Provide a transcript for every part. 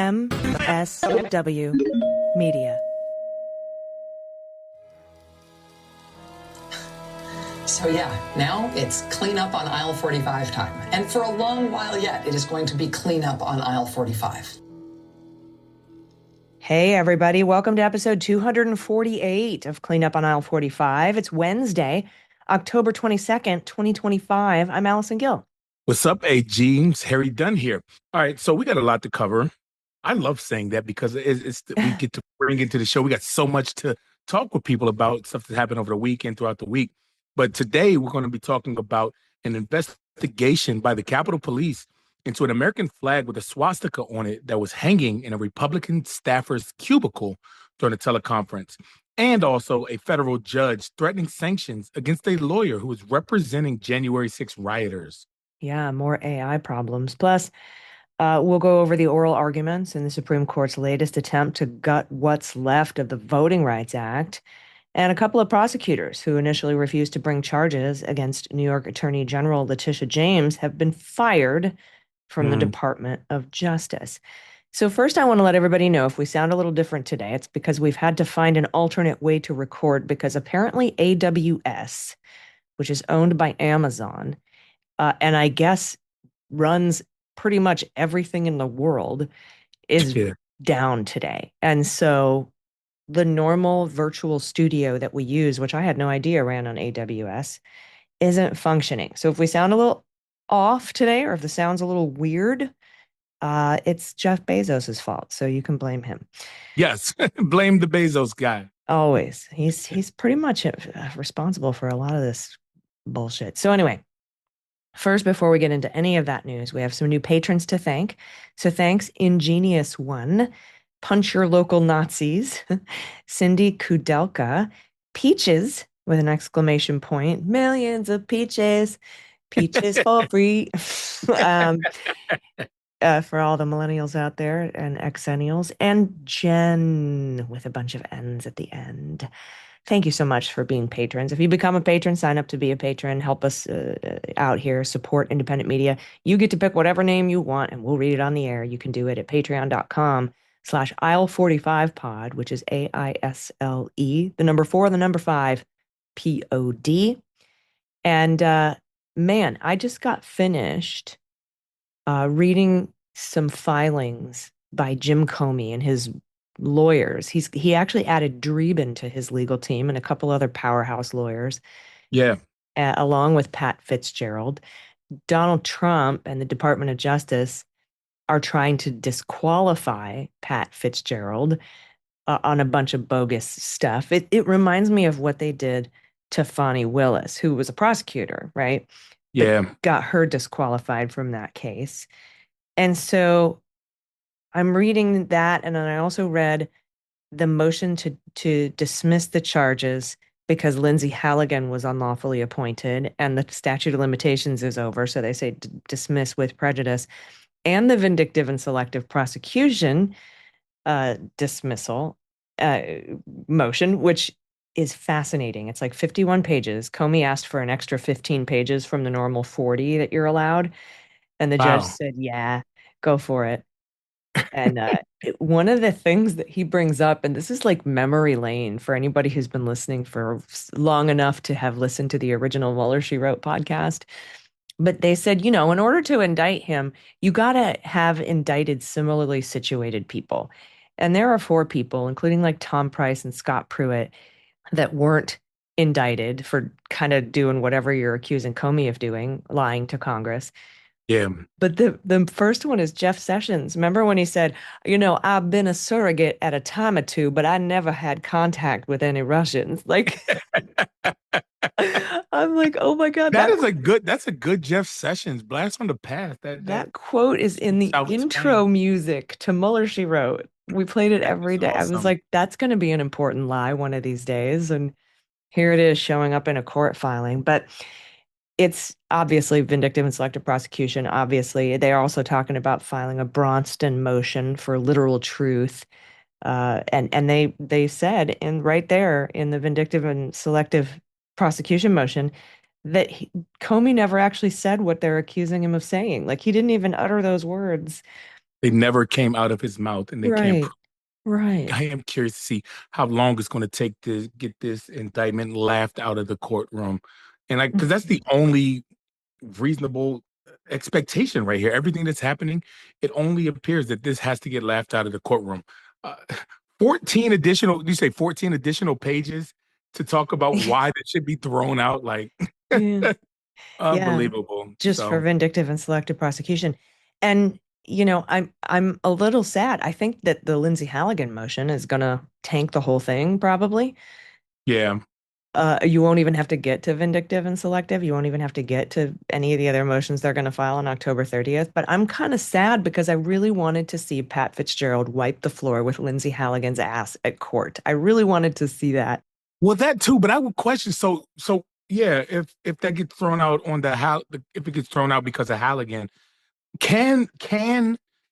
MSW Media. So yeah, now it's clean up on aisle 45 time. And for a long while yet, it is going to be clean up on aisle 45. Hey, everybody. Welcome to episode 248 of Clean Up on Aisle 45. It's Wednesday, October 22nd, 2025. I'm Allison Gill. What's up, James? Harry Dunn here. All right, so we got a lot to cover. I love saying that because we get to bring into the show. We got so much to talk with people about, stuff that happened over the weekend, throughout the week. But today we're going to be talking about an investigation by the Capitol Police into an American flag with a swastika on it that was hanging in a Republican staffer's cubicle during a teleconference, and also a federal judge threatening sanctions against a lawyer who was representing January 6 rioters. Yeah, more AI problems. Plus, we'll go over the oral arguments in the Supreme Court's latest attempt to gut what's left of the Voting Rights Act, and a couple of prosecutors who initially refused to bring charges against New York Attorney General Letitia James have been fired from the Department of Justice. So first, I want to let everybody know if we sound a little different today, it's because we've had to find an alternate way to record because apparently AWS, which is owned by Amazon, and I guess runs pretty much everything in the world, is down today. And so the normal virtual studio that we use, which I had no idea ran on AWS, isn't functioning. So if we sound a little off today, or if the sound's a little weird, it's Jeff Bezos's fault. So you can blame him. Yes, blame the Bezos guy. Always. He's pretty much responsible for a lot of this bullshit. So anyway, first, before we get into any of that news, we have some new patrons to thank. So thanks, Ingenious One, Punch Your Local Nazis, Cindy Kudelka, Peaches with an exclamation point, millions of peaches, peaches for free. For all the millennials out there and exennials, and Jen with a bunch of N's at the end. Thank you so much for being patrons. If you become a patron, sign up to be a patron, help us out here, support independent media. You get to pick whatever name you want and we'll read it on the air. You can do it at patreon.com/aisle45pod, which is AISLE, the number 4, the number 5, POD. And man, I just got finished reading some filings by Jim Comey and his lawyers. He actually added Dreeben to his legal team and a couple other powerhouse lawyers. Yeah. Along with Pat Fitzgerald. Donald Trump and the Department of Justice are trying to disqualify Pat Fitzgerald on a bunch of bogus stuff. It reminds me of what they did to Fani Willis, who was a prosecutor, right? Yeah. But got her disqualified from that case. And so I'm reading that, and then I also read the motion to dismiss the charges because Lindsay Halligan was unlawfully appointed and the statute of limitations is over. So they say dismiss with prejudice, and the vindictive and selective prosecution dismissal motion, which is fascinating. It's like 51 pages. Comey asked for an extra 15 pages from the normal 40 that you're allowed. And the judge said, yeah, go for it. And one of the things that he brings up, and this is like memory lane for anybody who's been listening for long enough to have listened to the original Mueller, She Wrote podcast. But they said, in order to indict him, you got to have indicted similarly situated people. And there are 4 people, including like Tom Price and Scott Pruitt, that weren't indicted for kind of doing whatever you're accusing Comey of doing, lying to Congress. Yeah. But the first one is Jeff Sessions. Remember when he said, I've been a surrogate at a time or two, but I never had contact with any Russians. Like, I'm like, oh my God. That's a good Jeff Sessions blast from the past. That quote is in the intro music to Mueller, She Wrote. We played it every day. Awesome. I was like, that's going to be an important lie one of these days. And here it is showing up in a court filing. But it's obviously vindictive and selective prosecution. Obviously, they are also talking about filing a Braunston motion for literal truth. And they said right there in the vindictive and selective prosecution motion that Comey never actually said what they're accusing him of saying. Like, he didn't even utter those words. They never came out of his mouth, and they can't Right. prove. Right. I am curious to see how long it's going to take to get this indictment laughed out of the courtroom, and because that's the only reasonable expectation right here. Everything that's happening, it only appears that this has to get laughed out of the courtroom. Uh, 14 additional, you say 14 additional pages to talk about why that should be thrown out, like Yeah. Yeah. unbelievable. Just for So, vindictive and selective prosecution. And I'm a little sad. I think that the Lindsay Halligan motion is gonna tank the whole thing, probably. yeah, You won't even have to get to vindictive and selective. You won't even have to get to any of the other motions they're going to file on October 30th. But I'm kind of sad because I really wanted to see Pat Fitzgerald wipe the floor with Lindsay Halligan's ass at court. I really wanted to see that. well, that too. But I would question. So yeah, if that gets thrown out on if it gets thrown out because of Halligan, can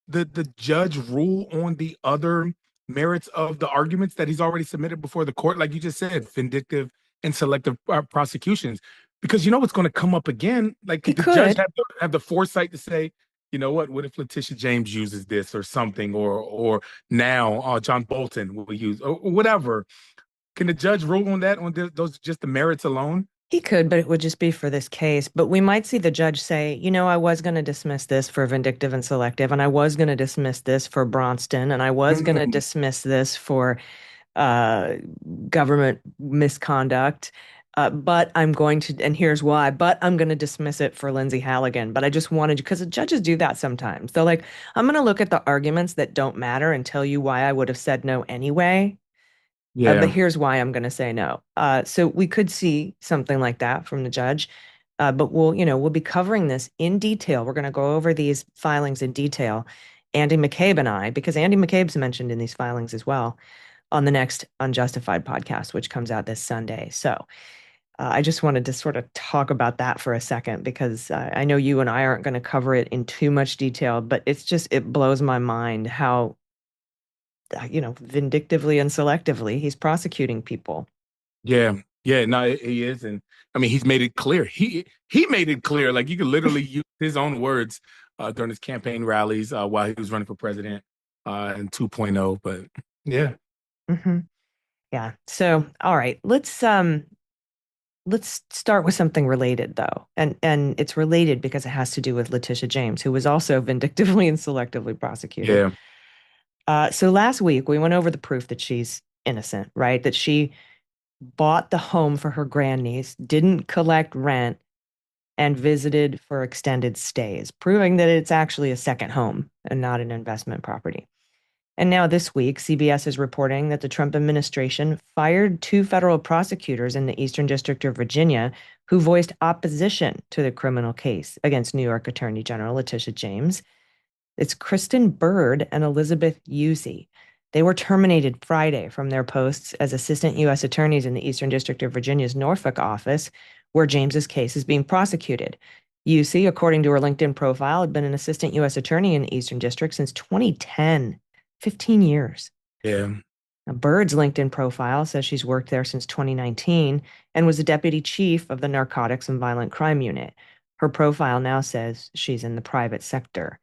the judge rule on the other merits of the arguments that he's already submitted before the court, like you just said, vindictive and selective prosecutions? Because you know what's going to come up again. Like, He could the judge could. have the foresight to say, you know what? What if Letitia James uses this or something, or now John Bolton will use or whatever? Can the judge rule on that those just the merits alone? He could, but it would just be for this case. But we might see the judge say, I was going to dismiss this for vindictive and selective, and I was going to dismiss this for Braunston, and I was going to Mm, dismiss this for uh, government misconduct. But I'm going to, and here's why, but I'm going to dismiss it for Lindsay Halligan. But I just wanted, because the judges do that sometimes. They're like, I'm going to look at the arguments that don't matter and tell you why I would have said no anyway. But yeah, here's why I'm going to say no. So we could see something like that from the judge. But we'll be covering this in detail. We're going to go over these filings in detail. Andy McCabe and I, because Andy McCabe's mentioned in these filings as well on the next Unjustified podcast, which comes out this Sunday. So I just wanted to sort of talk about that for a second because I know you and I aren't going to cover it in too much detail, but it blows my mind how, vindictively and selectively he's prosecuting people. yeah, yeah. No, he is, and I mean, he's made it clear. He made it clear. Like you could literally use his own words during his campaign rallies while he was running for president in 2.0. But yeah, Hmm. Yeah. So, all right, let's start with something related though. And it's related because it has to do with Letitia James, who was also vindictively and selectively prosecuted. yeah, So last week we went over the proof that she's innocent, right? That she bought the home for her grandniece, didn't collect rent, and visited for extended stays, proving that it's actually a second home and not an investment property. And now this week, CBS is reporting that the Trump administration fired two federal prosecutors in the Eastern District of Virginia who voiced opposition to the criminal case against New York Attorney General Letitia James. It's Kristen Bird and Elizabeth Usey. They were terminated Friday from their posts as assistant U.S. attorneys in the Eastern District of Virginia's Norfolk office, where James's case is being prosecuted. Usey, according to her LinkedIn profile, had been an assistant U.S. attorney in the Eastern District since 2010, 15 years. yeah, Now, Bird's LinkedIn profile says she's worked there since 2019 and was the deputy chief of the Narcotics and Violent Crime Unit. Her profile now says she's in the private sector.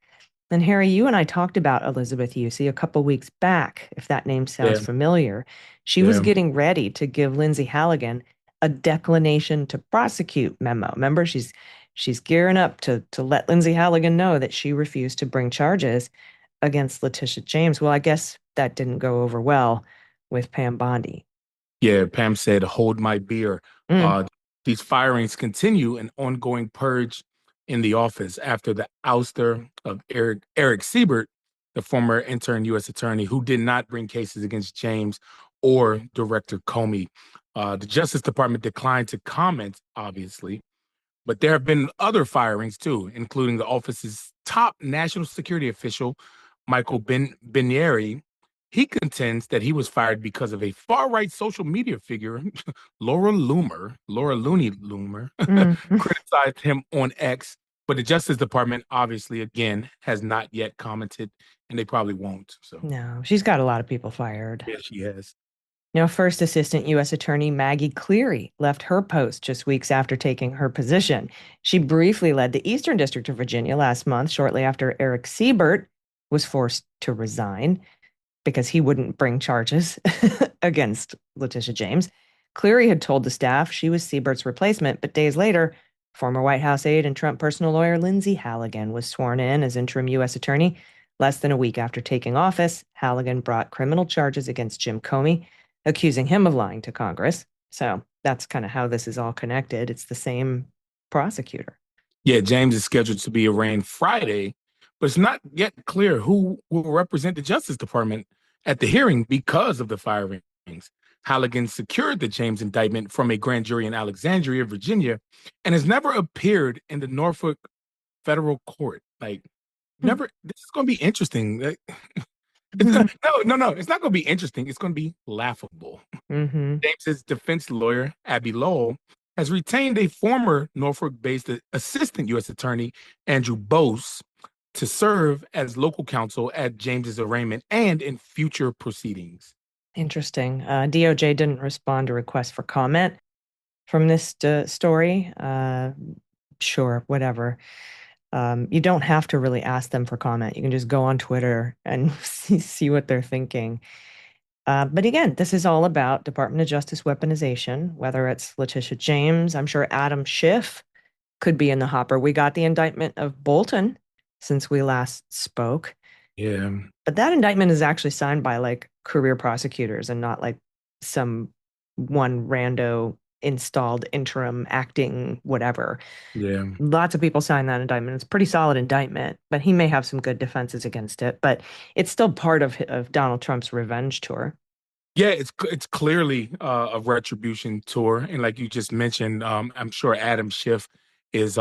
And Harry, you and I talked about Elizabeth Usey a couple weeks back, if that name sounds yeah, familiar. She was yeah, getting ready to give Lindsay Halligan a declination to prosecute memo. Remember, she's gearing up to let Lindsay Halligan know that she refused to bring charges against Letitia James. Well, I guess that didn't go over well with Pam Bondi. yeah. Pam said, "Hold my beer." Mm, Uh, these firings continue an ongoing purge in the office after the ouster of Eric Siebert, the former intern U.S. attorney who did not bring cases against James or Director Comey. The Justice Department declined to comment, obviously, but there have been other firings too, including the office's top national security official, Michael Binieri. He contends that he was fired because of a far-right social media figure, Laura Looney Loomer, mm. criticized him on X. But the Justice Department, obviously, again, has not yet commented, and they probably won't. So, No, she's got a lot of people fired. yeah, she has. Now, First Assistant U.S. Attorney Maggie Cleary left her post just weeks after taking her position. She briefly led the Eastern District of Virginia last month, shortly after Eric Siebert was forced to resign because he wouldn't bring charges against Letitia James. Cleary had told the staff she was Siebert's replacement, but days later, former White House aide and Trump personal lawyer Lindsay Halligan was sworn in as interim U.S. attorney. Less than a week after taking office, Halligan brought criminal charges against Jim Comey, accusing him of lying to Congress. So that's kind of how this is all connected. It's the same prosecutor. Yeah, James is scheduled to be arraigned Friday, but it's not yet clear who will represent the Justice Department at the hearing because of the firings. Halligan secured the James indictment from a grand jury in Alexandria, Virginia, and has never appeared in the Norfolk federal court. Never. This is going to be interesting. No. It's not going to be interesting. It's going to be laughable. James's defense lawyer, Abby Lowell, has retained a former Norfolk-based assistant U.S. attorney, Andrew Bose, to serve as local counsel at James's arraignment and in future proceedings. Interesting. DOJ didn't respond to requests for comment from this story. Sure, whatever. You don't have to really ask them for comment. You can just go on Twitter and see what they're thinking. But again, this is all about Department of Justice weaponization, whether it's Letitia James. I'm sure Adam Schiff could be in the hopper. We got the indictment of Bolton since we last spoke. Yeah. But that indictment is actually signed by like career prosecutors and not like some one rando installed interim acting whatever. Yeah. Lots of people sign that indictment. It's a pretty solid indictment, but he may have some good defenses against it. But it's still part of Donald Trump's revenge tour. Yeah, it's clearly a retribution tour, and like you just mentioned, I'm sure Adam Schiff is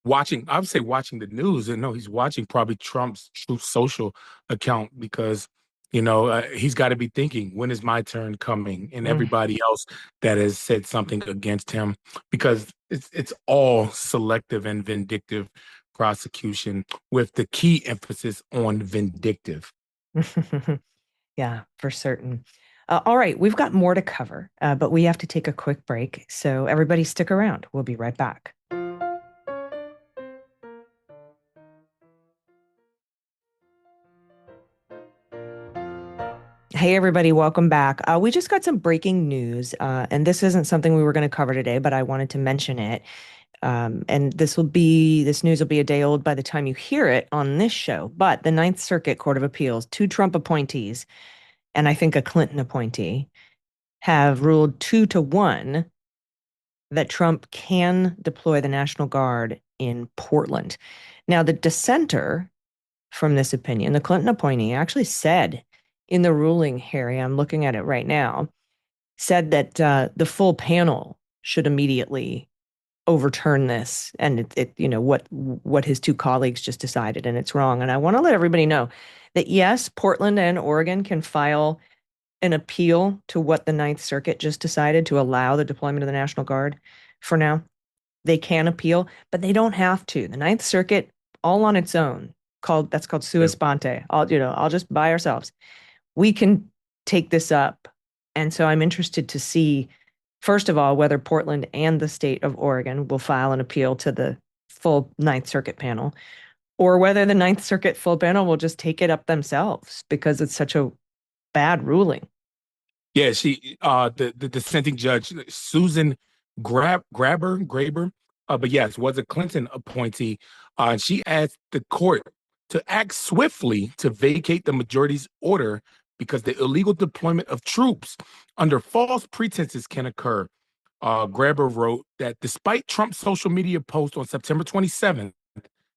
watching. I would say watching the news, and no, he's watching probably Trump's Truth Social account because he's got to be thinking, when is my turn coming, and everybody else that has said something against him, because it's all selective and vindictive prosecution with the key emphasis on vindictive. Yeah, for certain. All right, we've got more to cover, but we have to take a quick break. So everybody stick around. We'll be right back. Hey, everybody, welcome back. We just got some breaking news, and this isn't something we were going to cover today, but I wanted to mention it. And this news will be a day old by the time you hear it on this show. But the Ninth Circuit Court of Appeals, two Trump appointees, and I think a Clinton appointee, have ruled 2-1 that Trump can deploy the National Guard in Portland. Now, the dissenter from this opinion, the Clinton appointee, actually said in the ruling, Harry, I'm looking at it right now, said that the full panel should immediately overturn this, and what his two colleagues just decided, and it's wrong. And I want to let everybody know that yes, Portland and Oregon can file an appeal to what the Ninth Circuit just decided to allow the deployment of the National Guard. For now, they can appeal, but they don't have to. The Ninth Circuit, all on its own, called sua sponte. I'll just by ourselves. We can take this up, and so I'm interested to see, first of all, whether Portland and the state of Oregon will file an appeal to the full Ninth Circuit panel, or whether the Ninth Circuit full panel will just take it up themselves because it's such a bad ruling. Yeah, the dissenting judge, Susan Graber, but yes, was a Clinton appointee. She asked the court to act swiftly to vacate the majority's order because the illegal deployment of troops under false pretenses can occur. Graber wrote that despite Trump's social media post on September 27th,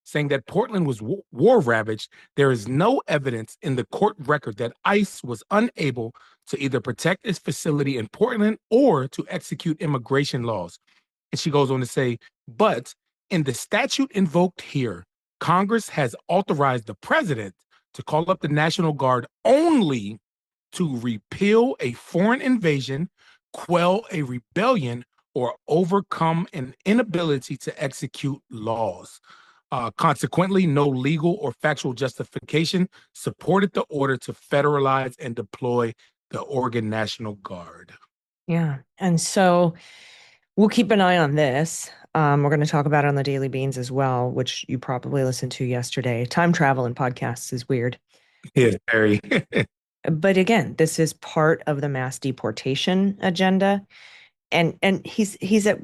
saying that Portland was war ravaged, there is no evidence in the court record that ICE was unable to either protect its facility in Portland or to execute immigration laws. And she goes on to say, but in the statute invoked here, Congress has authorized the president to call up the National Guard only to repeal a foreign invasion, quell a rebellion, or overcome an inability to execute laws. Consequently, no legal or factual justification supported the order to federalize and deploy the Oregon National Guard. Yeah. And so we'll keep an eye on this. We're going to talk about it on the Daily Beans as well, which you probably listened to yesterday. Time travel in podcasts is weird. Yeah, very. But again, this is part of the mass deportation agenda. And he's at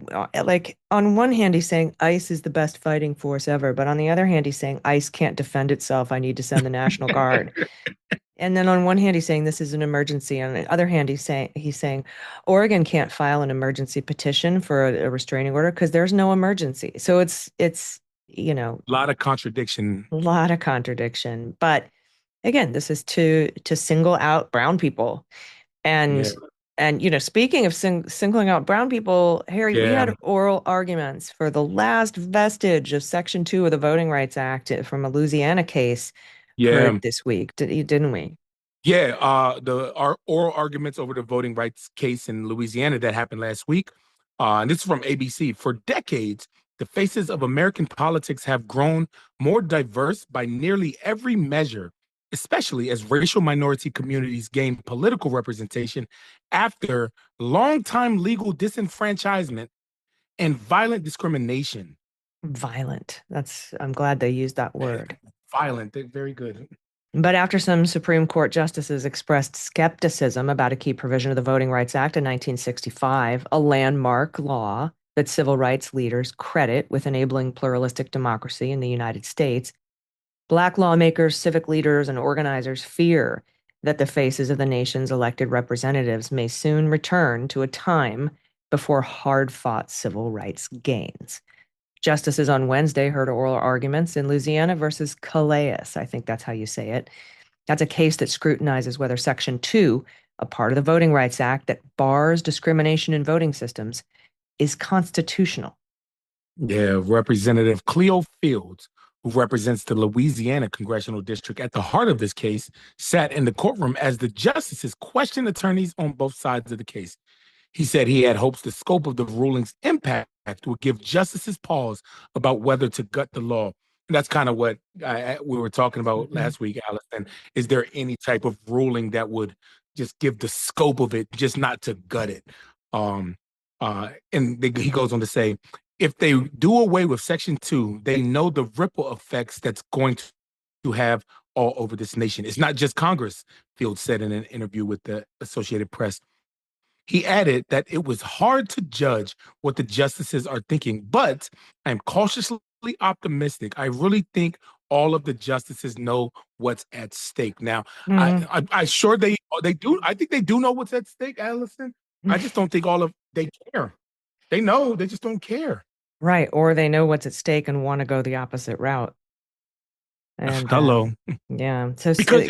like on one hand he's saying ICE is the best fighting force ever, but on the other hand he's saying ICE can't defend itself. I need to send the National Guard. And then on one hand he's saying this is an emergency. On the other hand he's saying Oregon can't file an emergency petition for a restraining order because there's no emergency. So it's A lot of contradiction. a lot of contradiction. But again, this is to single out brown people. Yeah. And speaking of singling out brown people, Harry, we Yeah. had oral arguments for the last vestige of Section 2 of the Voting Rights Act from a Louisiana case Yeah. heard this week, didn't we? Yeah. Our oral arguments over the voting rights case in Louisiana that happened last week. And this is from ABC. For decades, the faces of American politics have grown more diverse by nearly every measure, especially as racial minority communities gain political representation after longtime legal disenfranchisement and violent discrimination. Violent. I'm glad they used that word. Violent, very good. But after some Supreme Court justices expressed skepticism about a key provision of the Voting Rights Act in 1965, a landmark law that civil rights leaders credit with enabling pluralistic democracy in the United States, Black lawmakers, civic leaders, and organizers fear that the faces of the nation's elected representatives may soon return to a time before hard-fought civil rights gains. Justices on Wednesday heard oral arguments in Louisiana versus Calais. I think that's how you say it. That's a case that scrutinizes whether Section 2, a part of the Voting Rights Act that bars discrimination in voting systems, is constitutional. Yeah, Representative Cleo Fields, who represents the Louisiana congressional district at the heart of this case, sat in the courtroom as the justices questioned attorneys on both sides of the case. He said he had hopes the scope of the ruling's impact would give justices pause about whether to gut the law. And that's kind of what we were talking about last week, Allison. Is there any type of ruling that would just give the scope of it, just not to gut it? He goes on to say, if they do away with Section 2, they know the ripple effects that's going to have all over this nation. It's not just Congress, Fields said in an interview with the Associated Press. He added that it was hard to judge what the justices are thinking, but I'm cautiously optimistic. I really think all of the justices know what's at stake. Now, I sure they do. I think they do know what's at stake, Allison. I just don't think they care. They know, they just don't care. Right, or they know what's at stake and want to go the opposite route. And Hello. Yeah. So Because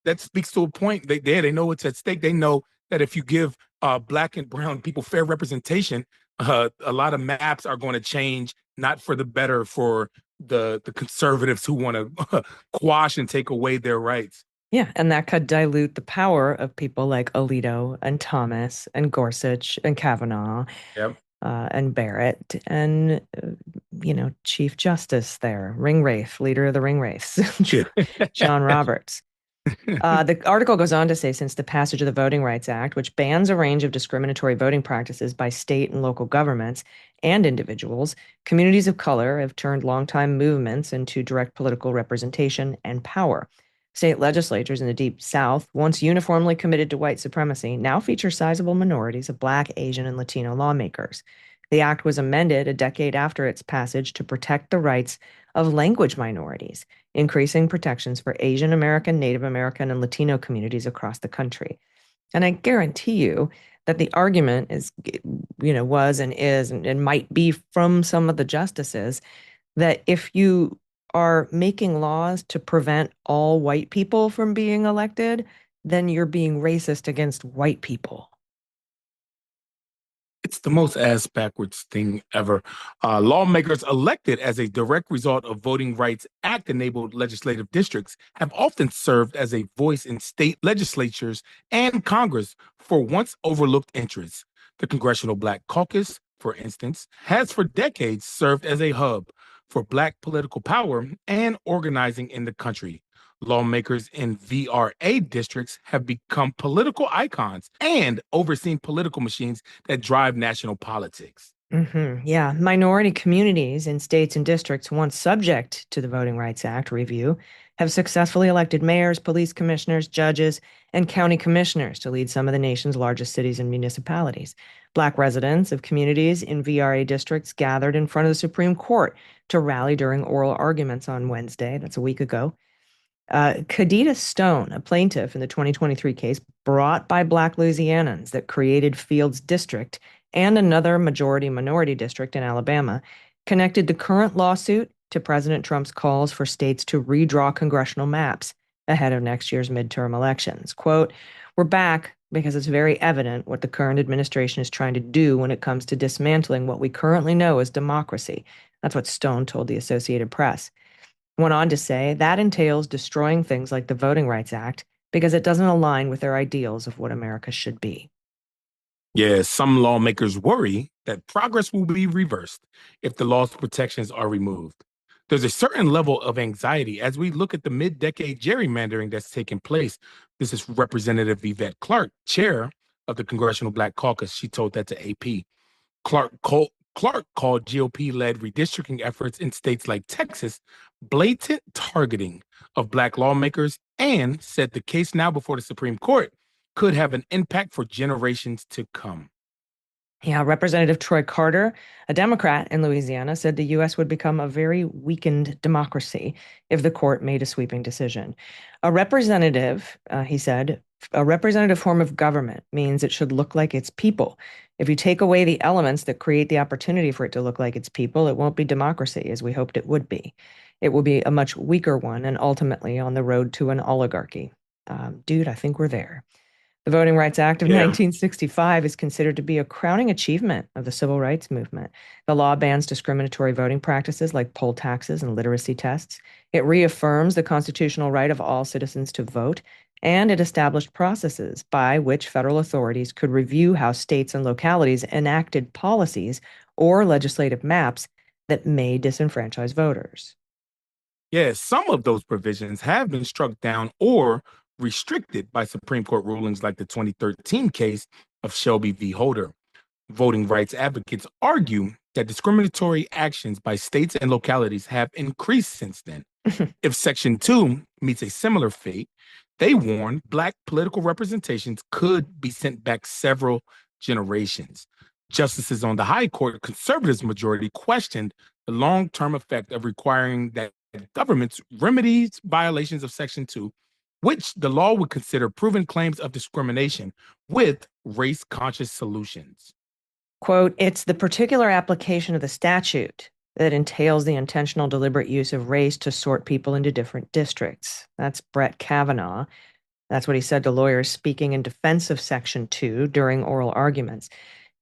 that speaks to a point. They know what's at stake. They know that if you give Black and brown people fair representation, a lot of maps are going to change, not for the better for the conservatives who want to quash and take away their rights. Yeah, and that could dilute the power of people like Alito and Thomas and Gorsuch and Kavanaugh. Yep. And Barrett and, Chief Justice there, ring wraith, leader of the ring wraiths, John Roberts. The article goes on to say, since the passage of the Voting Rights Act, which bans a range of discriminatory voting practices by state and local governments and individuals, communities of color have turned longtime movements into direct political representation and power. State legislatures in the Deep South, once uniformly committed to white supremacy, now feature sizable minorities of Black, Asian, and Latino lawmakers. The act was amended a decade after its passage to protect the rights of language minorities, increasing protections for Asian American, Native American, and Latino communities across the country. And I guarantee you that the argument was and is and might be from some of the justices that if you are making laws to prevent all white people from being elected, then you're being racist against white people. It's the most ass backwards thing ever. Lawmakers elected as a direct result of Voting Rights Act enabled legislative districts have often served as a voice in state legislatures and Congress for once overlooked interests. The Congressional Black Caucus, for instance, has for decades served as a hub for Black political power and organizing in the country. Lawmakers in VRA districts have become political icons and overseen political machines that drive national politics. Yeah, minority communities in states and districts once subject to the Voting Rights Act review have successfully elected mayors, police commissioners, judges, and county commissioners to lead some of the nation's largest cities and municipalities. Black residents of communities in VRA districts gathered in front of the Supreme Court to rally during oral arguments on Wednesday. That's a week ago. Kadita Stone, a plaintiff in the 2023 case brought by Black Louisianans that created Fields District and another majority minority district in Alabama, connected the current lawsuit to President Trump's calls for states to redraw congressional maps ahead of next year's midterm elections. Quote, "We're back because it's very evident what the current administration is trying to do when it comes to dismantling what we currently know as democracy." That's what Stone told the Associated Press. Went on to say that entails destroying things like the Voting Rights Act because it doesn't align with their ideals of what America should be. Yeah, some lawmakers worry that progress will be reversed if the law's protections are removed. There's a certain level of anxiety as we look at the mid-decade gerrymandering that's taken place. This is Representative Yvette Clarke, chair of the Congressional Black Caucus. She told that to AP. Clark called GOP-led redistricting efforts in states like Texas blatant targeting of Black lawmakers and said the case now before the Supreme Court could have an impact for generations to come. Yeah, Representative Troy Carter, a Democrat in Louisiana, said the U.S. would become a very weakened democracy if the court made a sweeping decision. A representative, he said, a representative form of government means it should look like its people. If you take away the elements that create the opportunity for it to look like its people, it won't be democracy as we hoped it would be. It will be a much weaker one and ultimately on the road to an oligarchy. Dude, I think we're there. The Voting Rights Act of 1965 is considered to be a crowning achievement of the civil rights movement. The law bans discriminatory voting practices like poll taxes and literacy tests. It reaffirms the constitutional right of all citizens to vote, and it established processes by which federal authorities could review how states and localities enacted policies or legislative maps that may disenfranchise voters. Yeah, some of those provisions have been struck down or restricted by Supreme Court rulings like the 2013 case of Shelby v. Holder. Voting rights advocates argue that discriminatory actions by states and localities have increased since then. If Section 2 meets a similar fate, they warn Black political representations could be sent back several generations. Justices on the High Court, conservatives majority, questioned the long-term effect of requiring that governments remedies violations of Section 2, which the law would consider proven claims of discrimination with race-conscious solutions. Quote, "It's the particular application of the statute that entails the intentional deliberate use of race to sort people into different districts." That's Brett Kavanaugh. That's what he said to lawyers speaking in defense of Section 2 during oral arguments.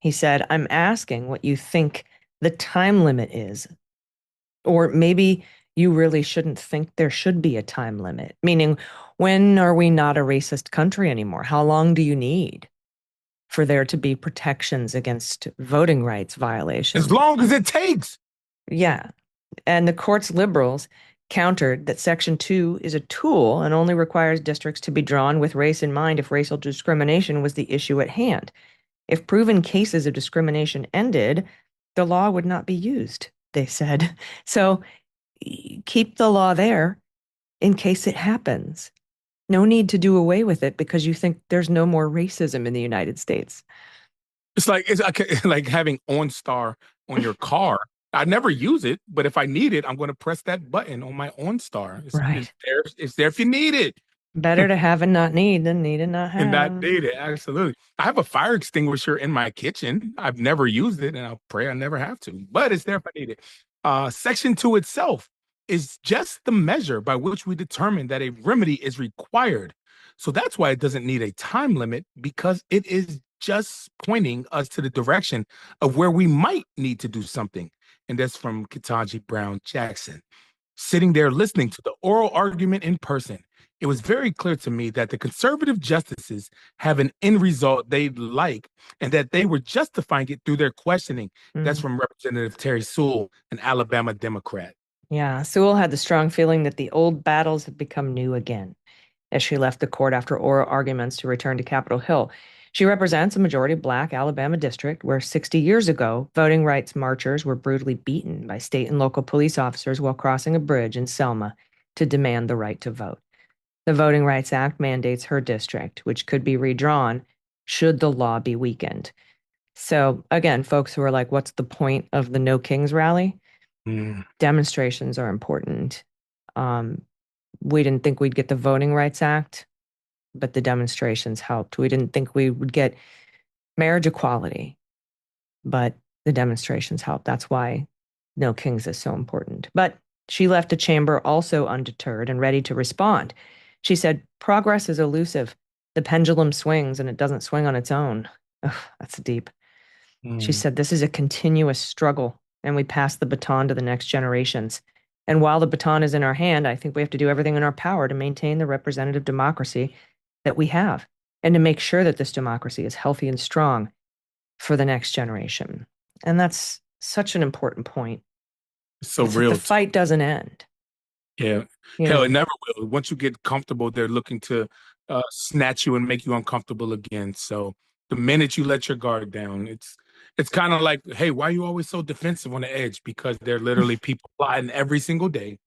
He said, "I'm asking what you think the time limit is. Or maybe you really shouldn't think there should be a time limit. Meaning, when are we not a racist country anymore? How long do you need for there to be protections against voting rights violations?" As long as it takes. Yeah. And the court's liberals countered that Section 2 is a tool and only requires districts to be drawn with race in mind if racial discrimination was the issue at hand. If proven cases of discrimination ended, the law would not be used, they said. So keep the law there in case it happens. No need to do away with it because you think there's no more racism in the United States. It's like having OnStar on your car. I never use it, but if I need it, I'm going to press that button on my OnStar. Right. It's there if you need it. Better to have and not need than need and not have. And not need it. Absolutely. I have a fire extinguisher in my kitchen. I've never used it, and I'll pray I never have to, but it's there if I need it. Section 2 itself is just the measure by which we determine that a remedy is required. So that's why it doesn't need a time limit, because it is just pointing us to the direction of where we might need to do something. And that's from Ketanji Brown Jackson. Sitting there listening to the oral argument in person, it was very clear to me that the conservative justices have an end result they like and that they were justifying it through their questioning. That's from Representative Terry Sewell, an Alabama Democrat. Yeah, Sewell had the strong feeling that the old battles had become new again as she left the court after oral arguments to return to Capitol Hill. She represents a majority Black Alabama district where 60 years ago, voting rights marchers were brutally beaten by state and local police officers while crossing a bridge in Selma to demand the right to vote. The Voting Rights Act mandates her district, which could be redrawn should the law be weakened. So, again, folks who are like, what's the point of the No Kings rally? Demonstrations are important. We didn't think we'd get the Voting Rights Act, but the demonstrations helped. We didn't think we would get marriage equality, but the demonstrations helped. That's why No Kings is so important. But she left the chamber also undeterred and ready to respond. She said, progress is elusive. The pendulum swings and it doesn't swing on its own. Ugh, that's deep. She said, this is a continuous struggle, and we pass the baton to the next generations. And while the baton is in our hand, I think we have to do everything in our power to maintain the representative democracy that we have and to make sure that this democracy is healthy and strong for the next generation. And that's such an important point. So It's real. like the fight doesn't end. Yeah. Hell, it never will. Once you get comfortable, they're looking to snatch you and make you uncomfortable again. So the minute you let your guard down, it's kind of like, hey, why are you always so defensive on the edge? Because there are literally people plotting every single day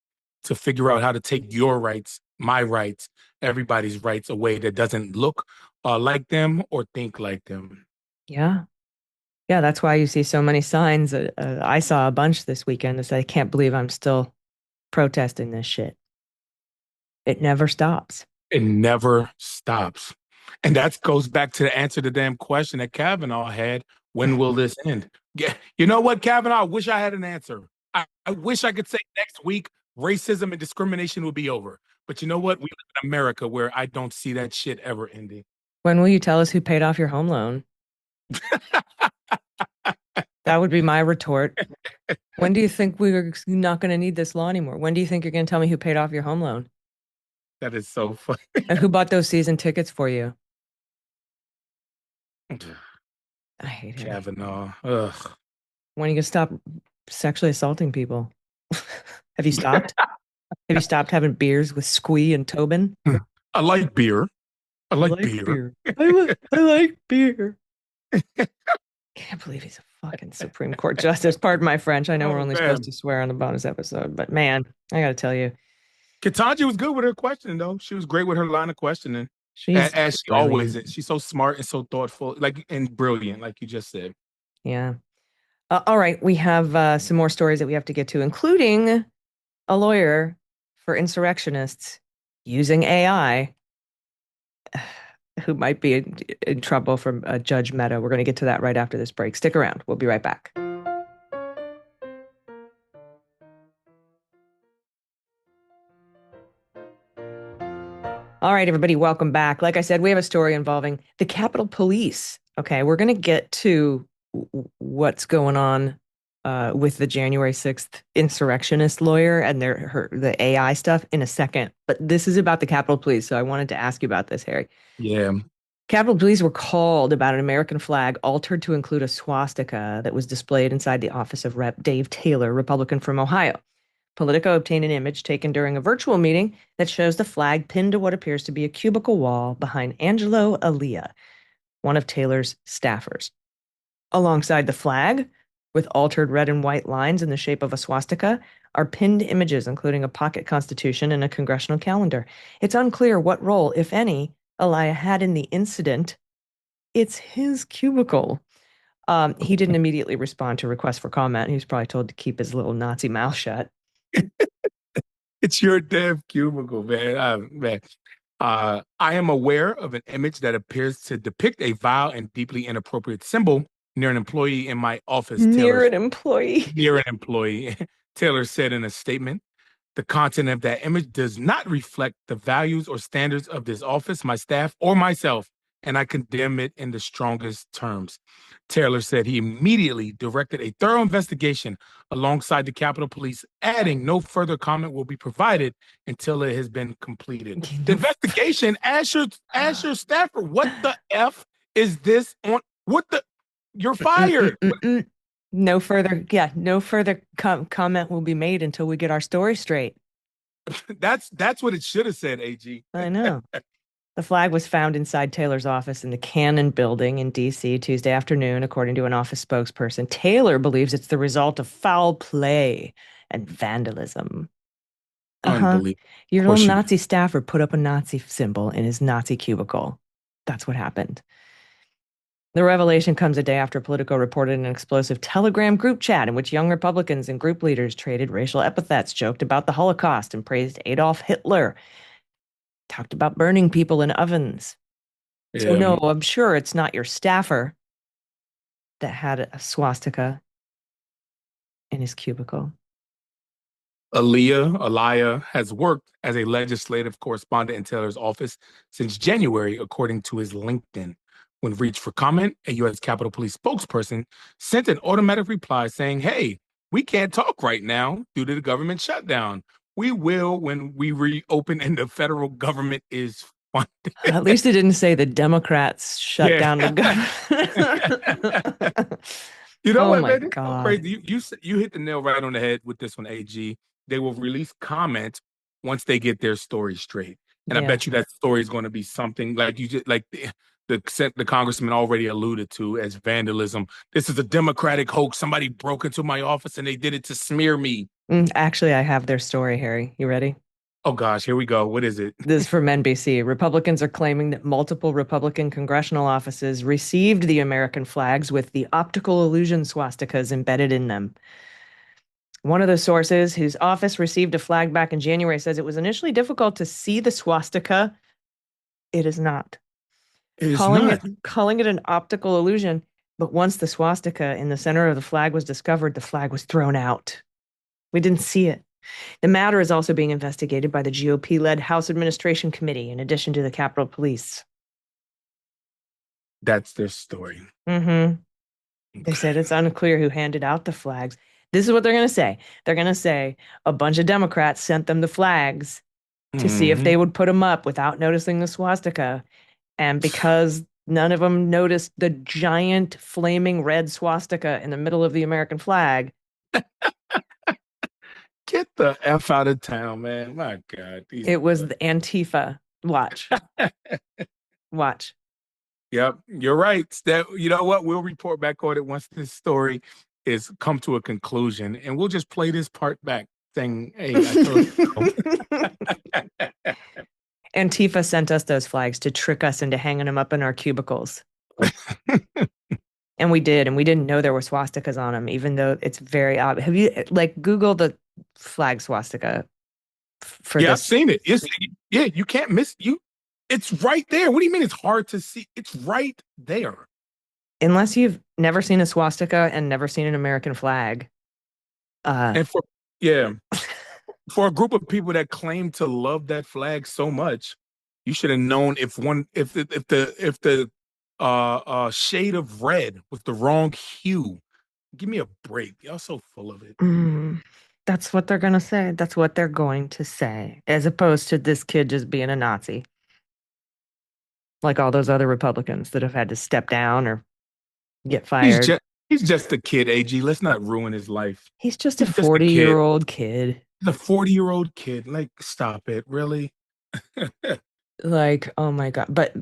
to figure out how to take your rights, my rights, everybody's rights away that doesn't look like them or think like them. Yeah. Yeah, that's why you see so many signs. I saw a bunch this weekend that said, I can't believe I'm still protesting this shit. It never stops. It never stops. And that goes back to the answer to the damn question that Kavanaugh had. When will this end? Yeah, you know what, Kavanaugh? I wish I had an answer. I wish I could say next week racism and discrimination will be over. But you know what? We live in America where I don't see that shit ever ending. When will you tell us who paid off your home loan? That would be my retort. When do you think we're not going to need this law anymore? When do you think you're going to tell me who paid off your home loan? That is so funny. And who bought those season tickets for you? I hate him. Kavanaugh. Ugh. When are you going to stop sexually assaulting people? Have you stopped? Have you stopped having beers with Squee and Tobin? I like beer. I like beer. I like beer. Can't believe he's a fucking Supreme Court justice. Pardon my French. I know we're only supposed to swear on the bonus episode, but man, I got to tell you. Ketanji was good with her questioning, though. She was great with her line of questioning. She's as she always is. She's so smart and so thoughtful, like, and brilliant, like you just said. Yeah. All right. We have some more stories that we have to get to, including a lawyer for insurrectionists using AI who might be in trouble from Judge Mehta. We're going to get to that right after this break. Stick around. We'll be right back. All right, everybody, welcome back. Like I said, we have a story involving the Capitol Police. Okay, we're going to get to what's going on with the January 6th insurrectionist lawyer and the AI stuff in a second. But this is about the Capitol Police, so I wanted to ask you about this, Harry. Yeah. Capitol Police were called about an American flag altered to include a swastika that was displayed inside the office of Rep. Dave Taylor, Republican from Ohio. Politico obtained an image taken during a virtual meeting that shows the flag pinned to what appears to be a cubicle wall behind Angelo Alia, one of Taylor's staffers. Alongside the flag, with altered red and white lines in the shape of a swastika, are pinned images, including a pocket constitution and a congressional calendar. It's unclear what role, if any, Alia had in the incident. It's his cubicle. He didn't immediately respond to requests for comment. He was probably told to keep his little Nazi mouth shut. It's your damn cubicle, man. I am aware of an image that appears to depict a vile and deeply inappropriate symbol near an employee in my office. Near an employee. Taylor said in a statement. The content of that image does not reflect the values or standards of this office, my staff, or myself, and I condemn it in the strongest terms. Taylor said he immediately directed a thorough investigation alongside the Capitol Police, adding no further comment will be provided until it has been completed. The investigation, as your staffer, what the F is this on? You're fired. No further comment will be made until we get our story straight. That's what it should have said, AG. I know. The flag was found inside Taylor's office in the Cannon building in D.C. Tuesday afternoon, according to an office spokesperson. Taylor believes it's the result of foul play and vandalism. Uh-huh. Unbelievable. Of Your little course you do. Nazi staffer put up a Nazi symbol in his Nazi cubicle. That's what happened. The revelation comes a day after Politico reported an explosive Telegram group chat in which young Republicans and group leaders traded racial epithets, joked about the Holocaust, and praised Adolf Hitler, talked about burning people in ovens. So, Yeah. no, I'm sure it's not your staffer that had a swastika in his cubicle. Aliyah has worked as a legislative correspondent in Taylor's office since January, according to his LinkedIn. When reached for comment, a U.S. Capitol Police spokesperson sent an automatic reply saying, "Hey, we can't talk right now due to the government shutdown. We will when we reopen and the federal government is funded." At least it didn't say the Democrats shut Yeah. down the government. You know Oh what, my man? It's so God. crazy. You hit the nail right on the head with this one, AG. They will release comment once they get their story straight, and I Yeah. bet you that story is going to be something like you just like the congressman already alluded to as vandalism. This is a Democratic hoax. Somebody broke into my office and they did it to smear me. Actually, I have their story, Harry. You ready? Oh gosh, here we go. What is it? This is from NBC. Republicans are claiming that multiple Republican congressional offices received the American flags with the optical illusion swastikas embedded in them. One of the sources, whose office received a flag back in January, says it was initially difficult to see the swastika. It is not. It is Calling not. it calling it an optical illusion, but once the swastika in the center of the flag was discovered, the flag was thrown out. We didn't see it. The matter is also being investigated by the GOP-led House Administration Committee, in addition to the Capitol Police. That's their story. Mm-hmm. They Okay. said it's unclear who handed out the flags. This is what they're going to say. They're going to say a bunch of Democrats sent them the flags to see if Mhm. they would put them up without noticing the swastika. And because none of them noticed the giant flaming red swastika in the middle of the American flag, Get the F out of town, man. My God. These it was the Antifa. Watch. Watch. Yep, you're right. That you know what? We'll report back on it once this story is come to a conclusion, and we'll just play this part back, saying, "Hey, I told you." Antifa sent us those flags to trick us into hanging them up in our cubicles. And we did, and we didn't know there were swastikas on them, even though it's very obvious. Have you like Google the flag swastika for Yeah, I've this? seen it. Yeah, you can't miss you. It's right there. What do you mean it's hard to see? It's right there. Unless you've never seen a swastika and never seen an American flag. Uh, And for yeah, for a group of people that claim to love that flag so much, you should have known if the shade of red was the wrong hue. Give me a break. Y'all so full of it. mm, that's what they're gonna say. That's what they're going to say, as opposed to this kid just being a Nazi, like all those other Republicans that have had to step down or get He's fired. just he's just a kid, AG. Let's not ruin his life. He's just a He's just a 40-year kid. old kid. He's a 40-year-old kid. Like, stop it, really? Like, oh my God. But,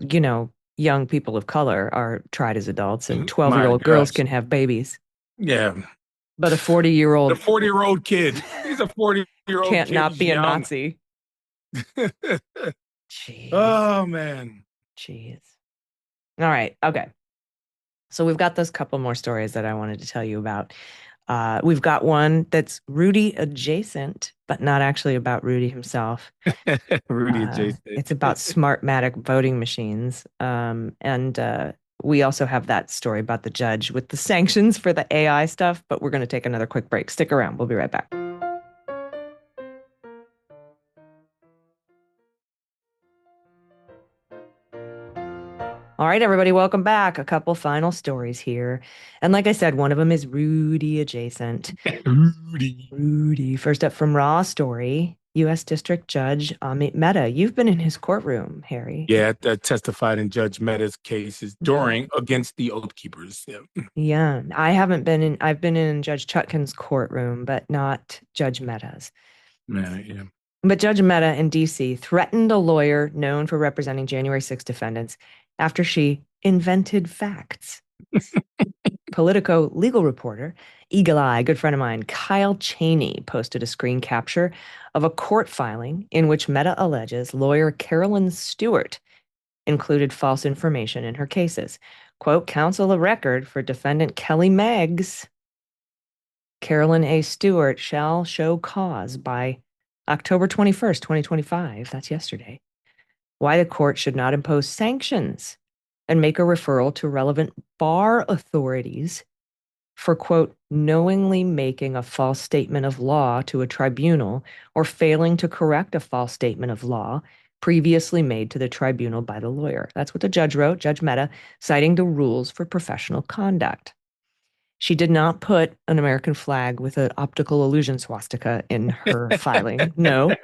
young people of color are tried as adults, and 12-year-old My old girls gosh. can have babies. Yeah. But a 40-year-old The old 40-year-old kid. He's a 40-year-old can't kid. not He's be a young. Nazi. Jeez. Oh man. Jeez. All right. Okay. So we've got those couple more stories that I wanted to tell you about. We've got one that's Rudy adjacent, but not actually about Rudy himself. Rudy adjacent. It's about Smartmatic voting machines. And we also have that story about the judge with the sanctions for the AI stuff, but we're going to take another quick break. Stick around. We'll be right back. All right, everybody, welcome back. A couple final stories here. And like I said, one of them is Rudy adjacent. Rudy. Rudy. First up from Raw Story, U.S. District Judge Amit Mehta. You've been in his courtroom, Harry. Yeah, that testified in Judge Mehta's cases during against the Oath Keepers. Yeah. Yeah, I've been in Judge Chutkan's courtroom, but not Judge Mehta's. Yeah, yeah. But Judge Mehta in D.C. threatened a lawyer known for representing January 6 defendants after she invented facts. Politico legal reporter, Eagle Eye, good friend of mine, Kyle Cheney, posted a screen capture of a court filing in which Mehta alleges lawyer Carolyn Stewart included false information in her cases. Quote, counsel of record for defendant Kelly Meggs, Carolyn A. Stewart, shall show cause by October 21st, 2025. That's yesterday. Why the court should not impose sanctions and make a referral to relevant bar authorities for, quote, knowingly making a false statement of law to a tribunal or failing to correct a false statement of law previously made to the tribunal by the lawyer. That's what the judge wrote, Judge Mehta, citing the rules for professional conduct. She did not put an American flag with an optical illusion swastika in her filing. No.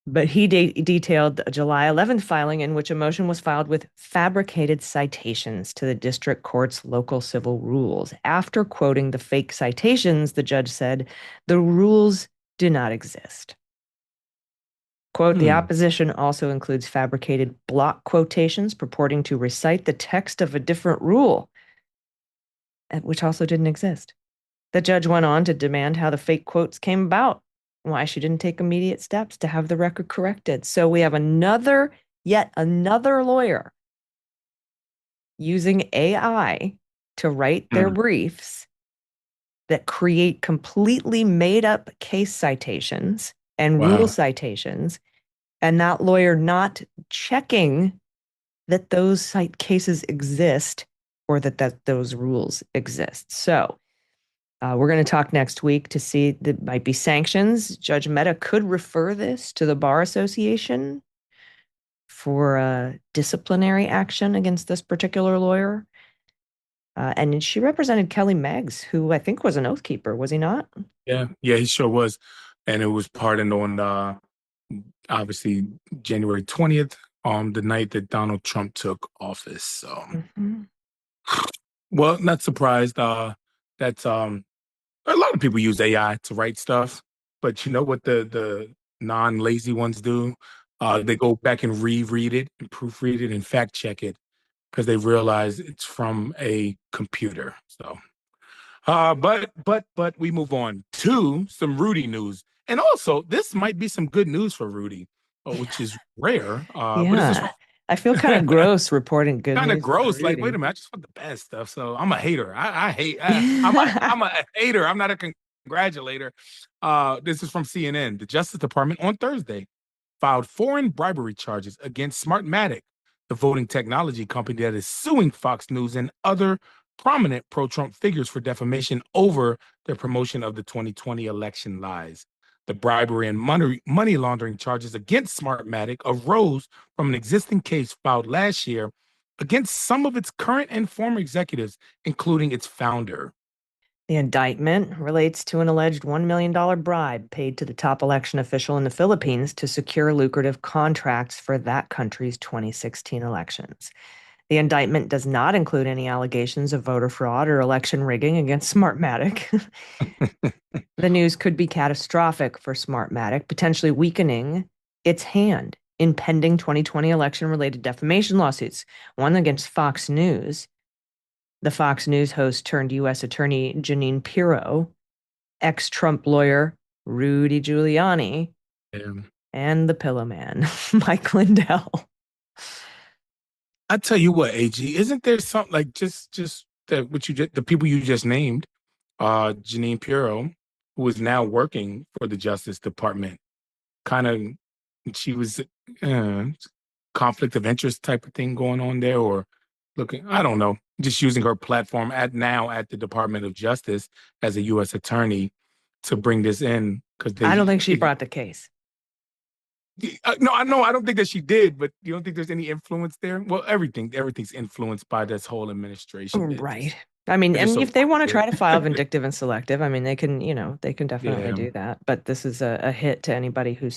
But he detailed a July 11th filing in which a motion was filed with fabricated citations to the district court's local civil rules. After quoting the fake citations, the judge said, the rules do not exist. Quote, the opposition also includes fabricated block quotations purporting to recite the text of a different rule, which also didn't exist. The judge went on to demand how the fake quotes came about, why she didn't take immediate steps to have the record corrected. So we have yet another lawyer using AI to write their briefs that create completely made up case citations and rule citations, and that lawyer not checking that those cases exist or that those rules exist. So we're going to talk next week to see that might be sanctions. Judge Mehta could refer this to the Bar Association for disciplinary action against this particular lawyer. And she represented Kelly Meggs, who I think was an oath keeper, was he not? Yeah, he sure was. And it was pardoned on obviously January 20th, the night that Donald Trump took office. So well, not surprised. That's a lot of people use AI to write stuff, but you know what the non-lazy ones do? They go back and reread it and proofread it and fact check it because they realize it's from a computer. So, but we move on to some Rudy news, and also this might be some good news for Rudy, which is rare. But this is I feel kind of gross reporting good kind of news. gross. Like, wait a minute, I just want the bad stuff. So I'm a hater. I hate. I'm a hater. I'm not a congratulator. This is from CNN. The Justice Department on Thursday filed foreign bribery charges against Smartmatic, the voting technology company that is suing Fox News and other prominent pro-Trump figures for defamation over their promotion of the 2020 election lies. The bribery and money laundering charges against Smartmatic arose from an existing case filed last year against some of its current and former executives, including its founder. The indictment relates to an alleged $1 million bribe paid to the top election official in the Philippines to secure lucrative contracts for that country's 2016 elections. The indictment does not include any allegations of voter fraud or election rigging against Smartmatic. The news could be catastrophic for Smartmatic, potentially weakening its hand in pending 2020 election-related defamation lawsuits, one against Fox News. The Fox News host turned U.S. Attorney Jeanine Pirro, ex-Trump lawyer Rudy Giuliani, and the Pillow Man, Mike Lindell. I tell you what, AG, isn't there something like just that the people you just named, Jeanine Pirro, who is now working for the Justice Department, kind of she was conflict of interest type of thing going on there, or looking, I don't know, just using her platform at the Department of Justice as a U.S. attorney to bring this in because I don't think she brought the case. No, I don't think that she did, but you don't think there's any influence there? Well, everything's influenced by this whole administration. Right. I mean, and if they want to try to file vindictive and selective, I mean, they can definitely do that. But this is a hit to anybody who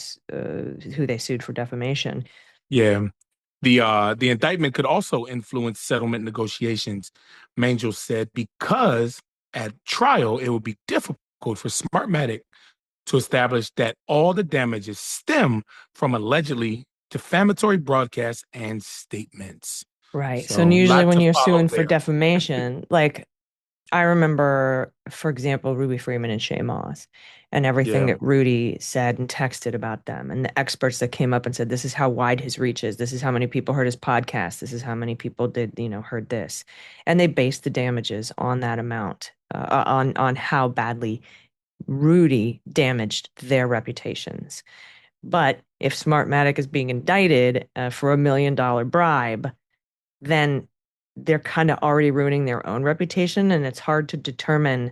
they sued for defamation. Yeah. The indictment could also influence settlement negotiations, Mangel said, because at trial it would be difficult for Smartmatic to establish that all the damages stem from allegedly defamatory broadcasts and statements. Right. So So, usually lot when to you're follow suing for there. defamation, like I remember, for example, Ruby Freeman and Shay Moss and everything Yeah. that Rudy said and texted about them, and the experts that came up and said, this is how wide his reach is. This is how many people heard his podcast. This is how many people heard this. And they based the damages on that amount, on how badly Rudy damaged their reputations. But if Smartmatic is being indicted for $1 million bribe, then they're kind of already ruining their own reputation. And it's hard to determine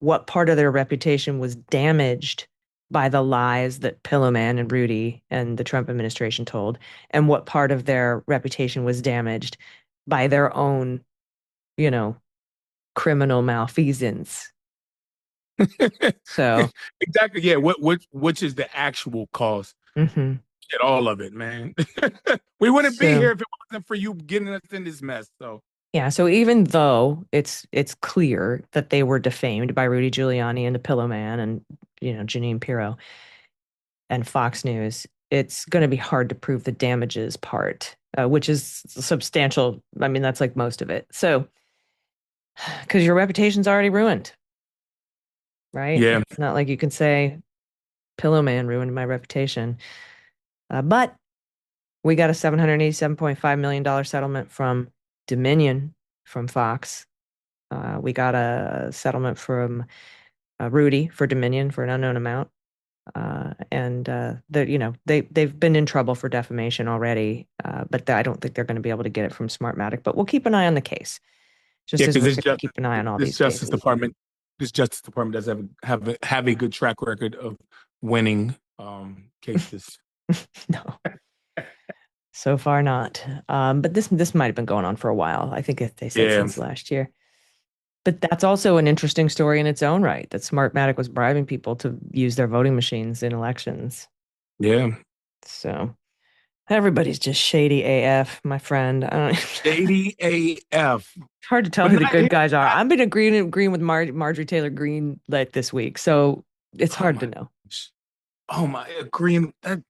what part of their reputation was damaged by the lies that Pillowman and Rudy and the Trump administration told, and what part of their reputation was damaged by their own, you know, criminal malfeasance. So, Exactly. Yeah. Which is the actual cause? mhm. Get all of it, man. We wouldn't be So here if it wasn't for you getting us in this mess. So yeah, so even though it's clear that they were defamed by Rudy Giuliani and the Pillowman and Janine Pirro and Fox News, it's going to be hard to prove the damages part, which is substantial. I mean, that's like most of it. So because your reputation's already ruined, right? yeah. It's not like you can say Pillowman ruined my reputation. But we got a $787.5 million settlement from Dominion from Fox. We got a settlement from Rudy for Dominion for an unknown amount. And they've been in trouble for defamation already, but I don't think they're going to be able to get it from Smartmatic. But we'll keep an eye on the case, just Yeah, as because we're going to keep an eye on all this these Justice cases. Department, this Justice Department does have a good track record of winning cases. No, so far not. But this might have been going on for a while. I think they said Yeah. since last year. But that's also an interesting story in its own right, that Smartmatic was bribing people to use their voting machines in elections. Yeah. So everybody's just shady AF, my friend. I don't, Shady AF. it's hard to tell But who the not good here. guys are. I've been agreeing with Marjorie Taylor Greene like this week, so it's Oh hard to my know. gosh. Oh my agreeing that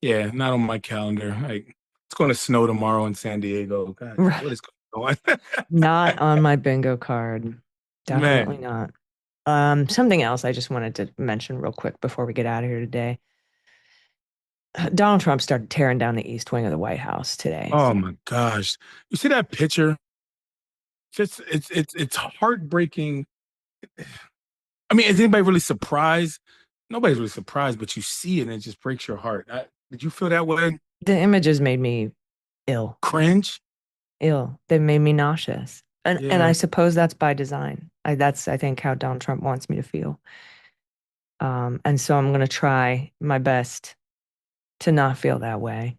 yeah, not on my calendar. Like it's going to snow tomorrow in San Diego. God, Right. what is going on? Not on my bingo card. Definitely Man. not. Something else I just wanted to mention real quick before we get out of here today. Donald Trump started tearing down the east wing of the White House today. Oh my gosh. You see that picture? Just it's heartbreaking. I mean, is anybody really surprised? Nobody's really surprised, but you see it and it just breaks your heart. Did you feel that way? The images made me ill. Cringe? Ill. They made me nauseous. And I Yeah. suppose that's by design. That's I think how Donald Trump wants me to feel. And so I'm gonna try my best to not feel that way.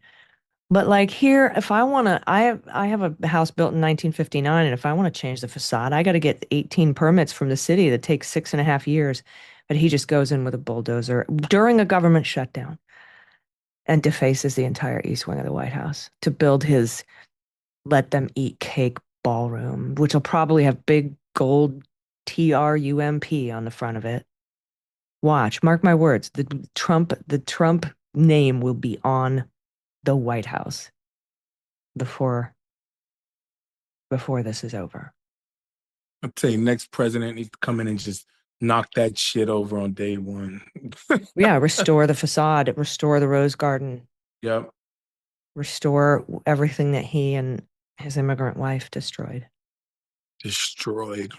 But like here, if I wanna, I have a house built in 1959, and if I want to change the facade, I got to get 18 permits from the city that takes 6.5 years. But he just goes in with a bulldozer during a government shutdown and defaces the entire east wing of the White House to build his let them eat cake ballroom, which will probably have big gold TRUMP on the front of it. Watch, mark my words. The Trump name will be on the White House before this is over. I'll tell you, next president needs to come in and just knock that shit over on day one. Yeah, restore the facade, restore the Rose Garden, Yep. restore everything that he and his immigrant wife destroyed. Destroyed.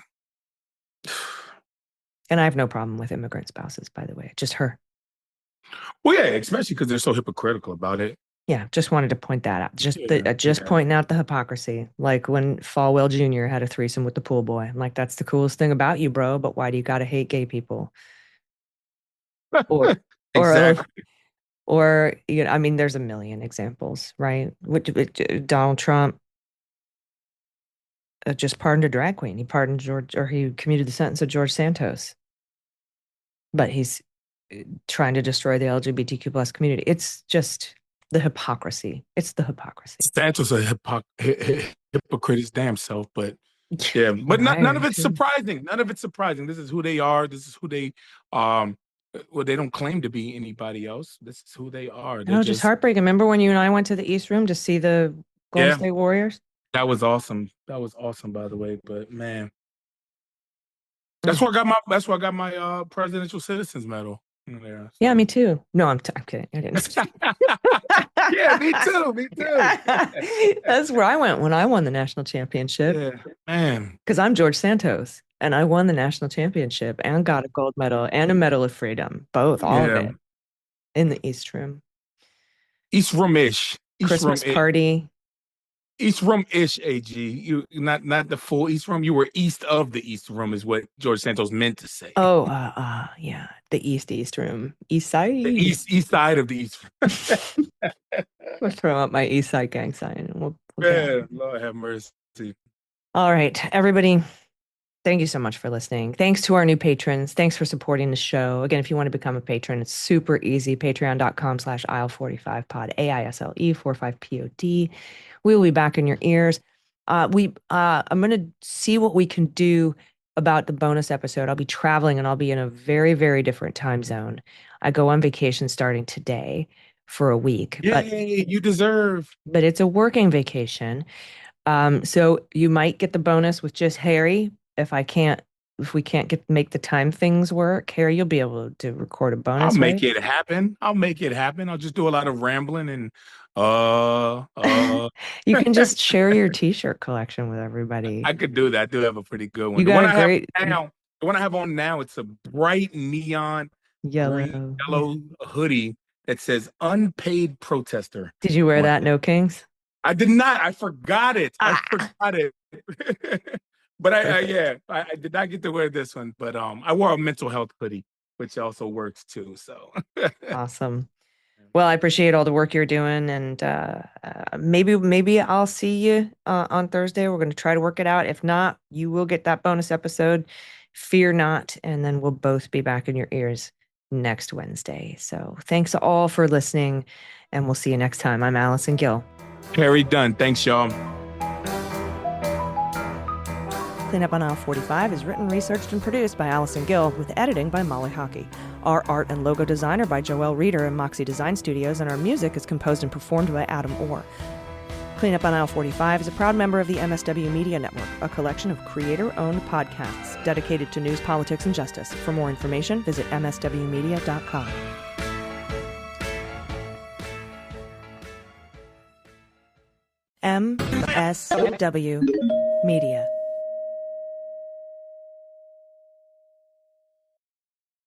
And I have no problem with immigrant spouses, by the way, just her. Well, yeah, especially because they're so hypocritical about it. Yeah, just wanted to point that out. Yeah, Just yeah. pointing out the hypocrisy. Like when Falwell Jr. had a threesome with the pool boy. I'm like, that's the coolest thing about you, bro. But why do you gotta hate gay people? Or or Exactly. I mean, there's a million examples, right? Donald Trump just pardoned a drag queen. He pardoned George, or he commuted the sentence of George Santos. But he's trying to destroy the LGBTQ plus community. It's just the hypocrisy. It's the hypocrisy. Santos a hypocrite his damn self, but yeah, but And I none am of it's too. surprising. None of it's surprising. This is who they are. This is who they Well, they don't claim to be anybody else. This is who they are. They're Oh, just just, heartbreaking. Remember when you and I went to the East Room to see the Golden yeah, State Warriors? that was awesome. That was awesome, by the way. But man, Mm. that's where I got my presidential citizens medal. Yeah. Yeah, So. me too. No, I'm kidding. I didn't. Yeah, me too. Me too. That's where I went when I won the national championship Yeah, man. because I'm George Santos and I won the national championship and got a gold medal and a medal of freedom, both, all of Yeah. it in the East Room. East Room-ish. East Room. Christmas party. East Room-ish. Ag. You not the full East Room. You were east of the East Room, is what George Santos meant to say. Oh, yeah, the East Room, East Side. The east side of the East Room. We'll throw up my East Side gang sign and we'll get Yeah, out. Lord have mercy. All right, everybody. Thank you so much for listening. Thanks to our new patrons. Thanks for supporting the show. Again, if you want to become a patron, it's super easy. Patreon.com/aisle45pod, AISLE45POD. We will be back in your ears. I'm going to see what we can do about the bonus episode. I'll be traveling and I'll be in a very, very different time zone. I go on vacation starting today for a week, Yay, you deserve. but it's a working vacation. So you might get the bonus with just Harry. If we can't make the time things work, Harry, you'll be able to record a I'll bonus, make right? it happen. I'll make it happen. I'll just do a lot of rambling and You can just share your t-shirt collection with everybody. I could do that. I do have a pretty good one. You The got one a I have great now, the one I have on now, it's a bright neon green yellow. Yeah. yellow hoodie that says unpaid protester Did you wear on that? it. No Kings? I did not. I forgot it. I Ah, forgot it. But perfect. yeah, I did not get to wear this one. But I wore a mental health hoodie, which also works too. So Awesome. Well, I appreciate all the work you're doing, and maybe I'll see you on Thursday. We're going to try to work it out. If not, you will get that bonus episode. Fear not, and then we'll both be back in your ears next Wednesday. So thanks all for listening, and we'll see you next time. I'm Allison Gill. Harry Dunn. Thanks, y'all. Cleanup on Aisle 45 is written, researched, and produced by Allison Gill, with editing by Molly Hockey. Our art and logo design are by Joelle Reeder and Moxie Design Studios, and our music is composed and performed by Adam Orr. Cleanup on Aisle 45 is a proud member of the MSW Media Network, a collection of creator-owned podcasts dedicated to news, politics, and justice. For more information, visit mswmedia.com. MSW Media.